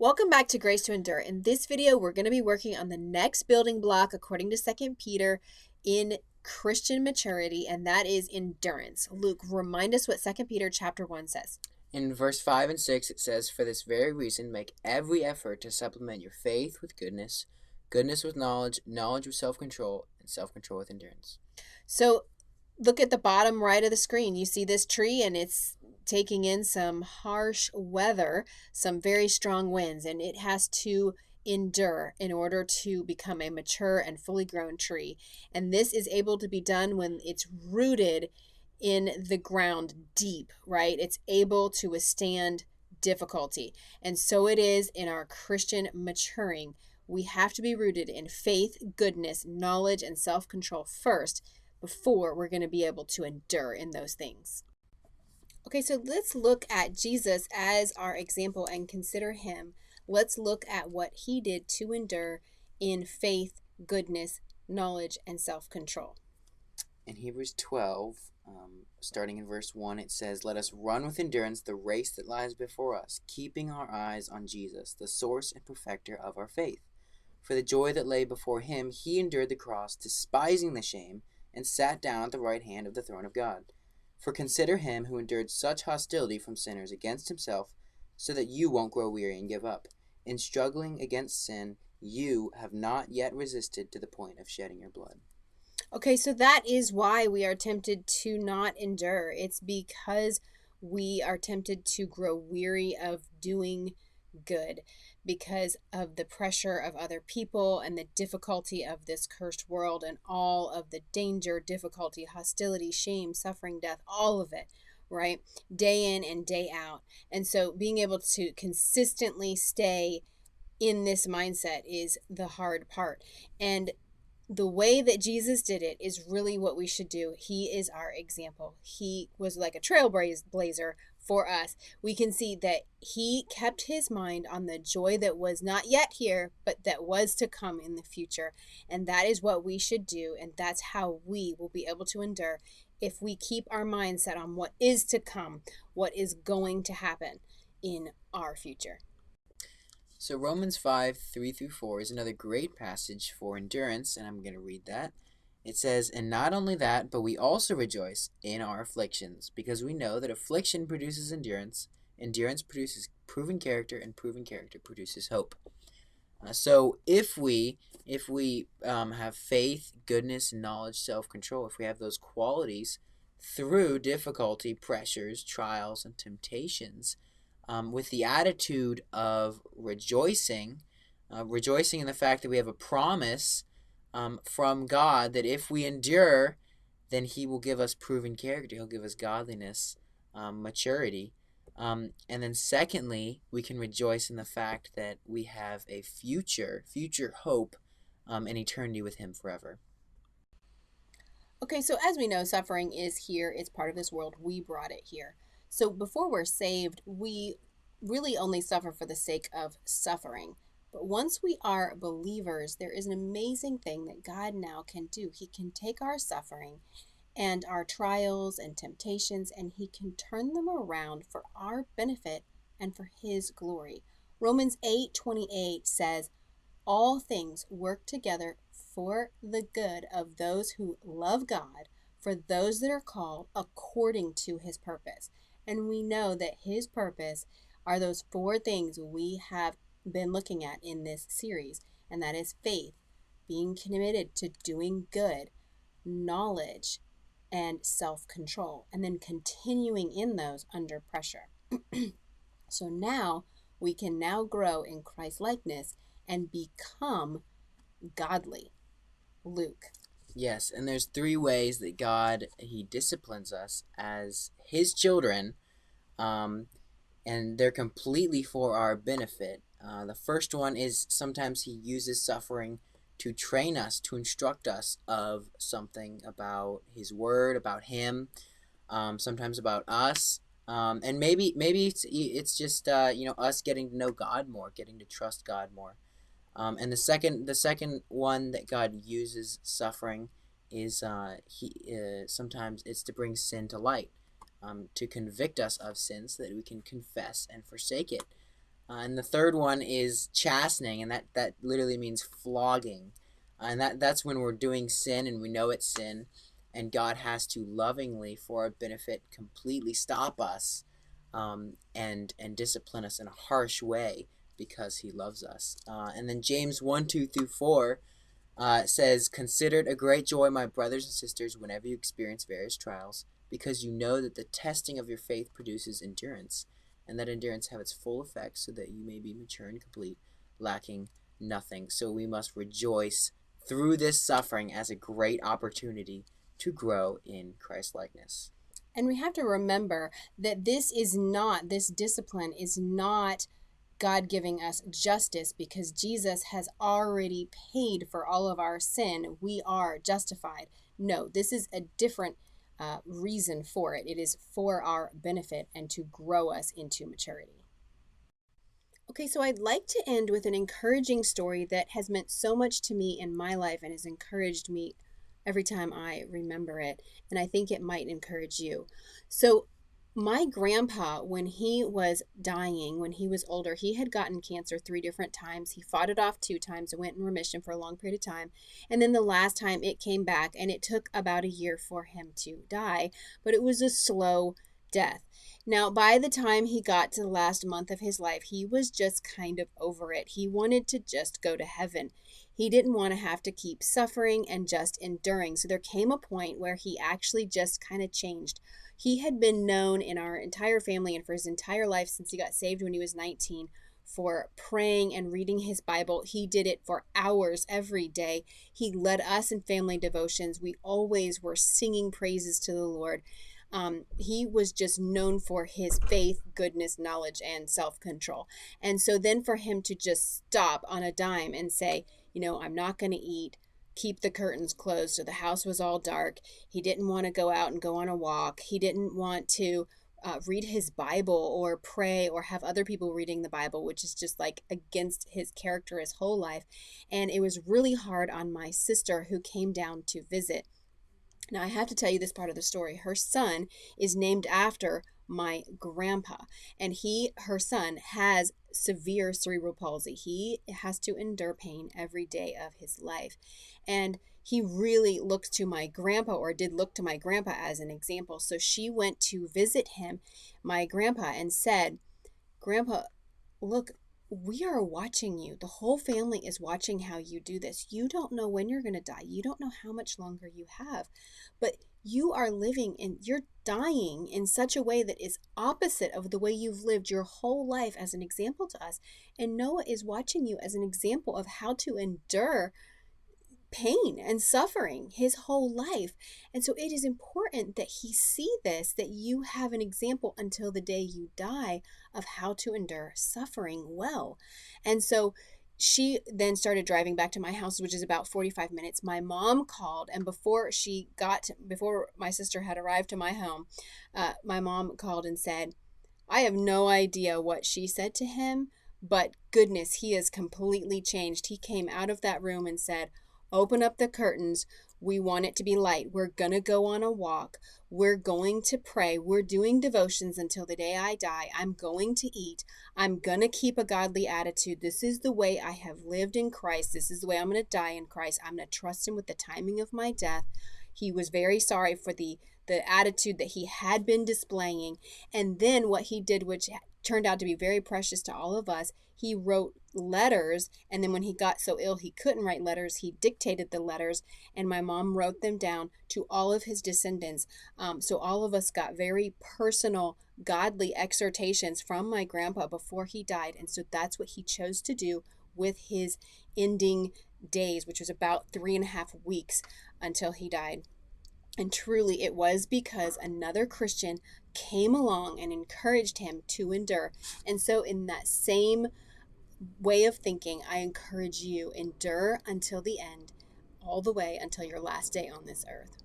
Welcome back to Grace to Endure. In this video, we're going to be working on the next building block according to Second Peter in Christian maturity, and that is endurance. Luke, remind us what Second Peter chapter 1 says. In verse 5 and 6, it says, "For this very reason, make every effort to supplement your faith with goodness, goodness with knowledge, knowledge with self-control, and self-control with endurance." So look at the bottom right of the screen. You see this tree, and it's taking in some harsh weather, some very strong winds, and it has to endure in order to become a mature and fully grown tree. And this is able to be done when it's rooted in the ground deep, right? It's able to withstand difficulty. And so it is in our Christian maturing. We have to be rooted in faith, goodness, knowledge, and self control first before we're going to be able to endure in those things. Okay, so let's look at Jesus as our example and consider him. Let's look at what he did to endure in faith, goodness, knowledge, and self control. In Hebrews 12, starting in verse 1, it says, "Let us run with endurance the race that lies before us, keeping our eyes on Jesus, the source and perfecter of our faith. For the joy that lay before him, he endured the cross, despising the shame, and sat down at the right hand of the throne of God. For consider him who endured such hostility from sinners against himself, so that you won't grow weary and give up. In struggling against sin, you have not yet resisted to the point of shedding your blood." Okay, so that is why we are tempted to not endure. It's because we are tempted to grow weary of doing good because of the pressure of other people and the difficulty of this cursed world and all of the danger, difficulty, hostility, shame, suffering, death, all of it, right? Day in and day out. And so being able to consistently stay in this mindset is the hard part. And the way that Jesus did it is really what we should do. He is our example. He was like a trailblazer for us. We can see that he kept his mind on the joy that was not yet here, but that was to come in the future. And that is what we should do. And that's how we will be able to endure if we keep our mind set on what is to come, what is going to happen in our future. So Romans 5, 3 through 4 is another great passage for endurance, and I'm going to read that. It says, "And not only that, but we also rejoice in our afflictions, because we know that affliction produces endurance, endurance produces proven character, and proven character produces hope." So if we have faith, goodness, knowledge, self-control, if we have those qualities through difficulty, pressures, trials, and temptations, with the attitude of rejoicing in the fact that we have a promise from God that if we endure, then he will give us proven character. He'll give us godliness, maturity. And then secondly, we can rejoice in the fact that we have a future hope in eternity with him forever. Okay, so as we know, suffering is here. It's part of this world. We brought it here. So before we're saved, we really only suffer for the sake of suffering. But once we are believers, there is an amazing thing that God now can do. He can take our suffering and our trials and temptations, and he can turn them around for our benefit and for his glory. Romans 8:28 says, "All things work together for the good of those who love God, for those that are called according to his purpose." And we know that his purpose are those four things we have been looking at in this series, and that is faith, being committed to doing good, knowledge, and self-control, and then continuing in those under pressure. So now we can now grow in Christ likeness and become godly. Luke. Yes, and there's three ways that God, he disciplines us as his children, and they're completely for our benefit. The first one is sometimes he uses suffering to train us, to instruct us of something about his word, about him, sometimes about us. And maybe it's just us getting to know God more, getting to trust God more. And the second one that God uses suffering is sometimes it's to bring sin to light, to convict us of sin so that we can confess and forsake it. And the third one is chastening, and that literally means flogging. And that's when we're doing sin and we know it's sin, and God has to lovingly, for our benefit, completely stop us, and discipline us in a harsh way because He loves us. And then James 1:2-4 says, "Consider it a great joy, my brothers and sisters, whenever you experience various trials, because you know that the testing of your faith produces endurance, and that endurance have its full effect, so that you may be mature and complete, lacking nothing." So we must rejoice through this suffering as a great opportunity to grow in Christ likeness. And we have to remember that this discipline is not God giving us justice because Jesus has already paid for all of our sin. We are justified. No, this is a different reason for it. It is for our benefit and to grow us into maturity. Okay, so I'd like to end with an encouraging story that has meant so much to me in my life and has encouraged me every time I remember it. And I think it might encourage you. So, my grandpa, when he was dying, when he was older, he had gotten cancer 3 different times. He fought it off 2 times and went in remission for a long period of time. And then the last time it came back, and it took about a year for him to die, but it was a slow death. Now, by the time he got to the last month of his life, he was just kind of over it. He wanted to just go to heaven. He didn't want to have to keep suffering and just enduring. So there came a point where he actually just kind of changed. He had been known in our entire family and for his entire life since he got saved when he was 19 for praying and reading his Bible. He did it for hours every day. He led us in family devotions. We always were singing praises to the Lord. He was just known for his faith, goodness, knowledge, and self control. And so then for him to just stop on a dime and say, I'm not going to eat, keep the curtains closed. So the house was all dark. He didn't want to go out and go on a walk. He didn't want to read his Bible or pray or have other people reading the Bible, which is just like against his character his whole life. And it was really hard on my sister who came down to visit. Now, I have to tell you this part of the story. Her son is named after my grandpa, and her son, has severe cerebral palsy. He has to endure pain every day of his life. And he really looks to my grandpa, or did look to my grandpa, as an example. So she went to visit him, my grandpa, and said, "Grandpa, look, we are watching you. The whole family is watching how you do this. You don't know when you're going to die. You don't know how much longer you have. But you are living and you're dying in such a way that is opposite of the way you've lived your whole life as an example to us. And Noah is watching you as an example of how to endure pain and suffering his whole life. And so it is important that he see this, that you have an example until the day you die of how to endure suffering well." And so she then started driving back to my house, which is about 45 minutes. My mom called, and before my sister had arrived to my home, my mom called and said, "I have no idea what she said to him, but goodness, he has completely changed. He came out of that room and said, 'Open up the curtains. We want it to be light. We're going to go on a walk. We're going to pray. We're doing devotions until the day I die. I'm going to eat. I'm going to keep a godly attitude. This is the way I have lived in Christ. This is the way I'm going to die in Christ. I'm going to trust him with the timing of my death.'" He was very sorry for the attitude that he had been displaying. And then what he did, which turned out to be very precious to all of us, he wrote letters. And then when he got so ill he couldn't write letters, he dictated the letters, and my mom wrote them down to all of his descendants. So all of us got very personal, godly exhortations from my grandpa before he died. And so that's what he chose to do with his ending days, which was about 3.5 weeks until he died. And truly, it was because another Christian came along and encouraged him to endure. And so, in that same way of thinking, I encourage you, endure until the end, all the way until your last day on this earth.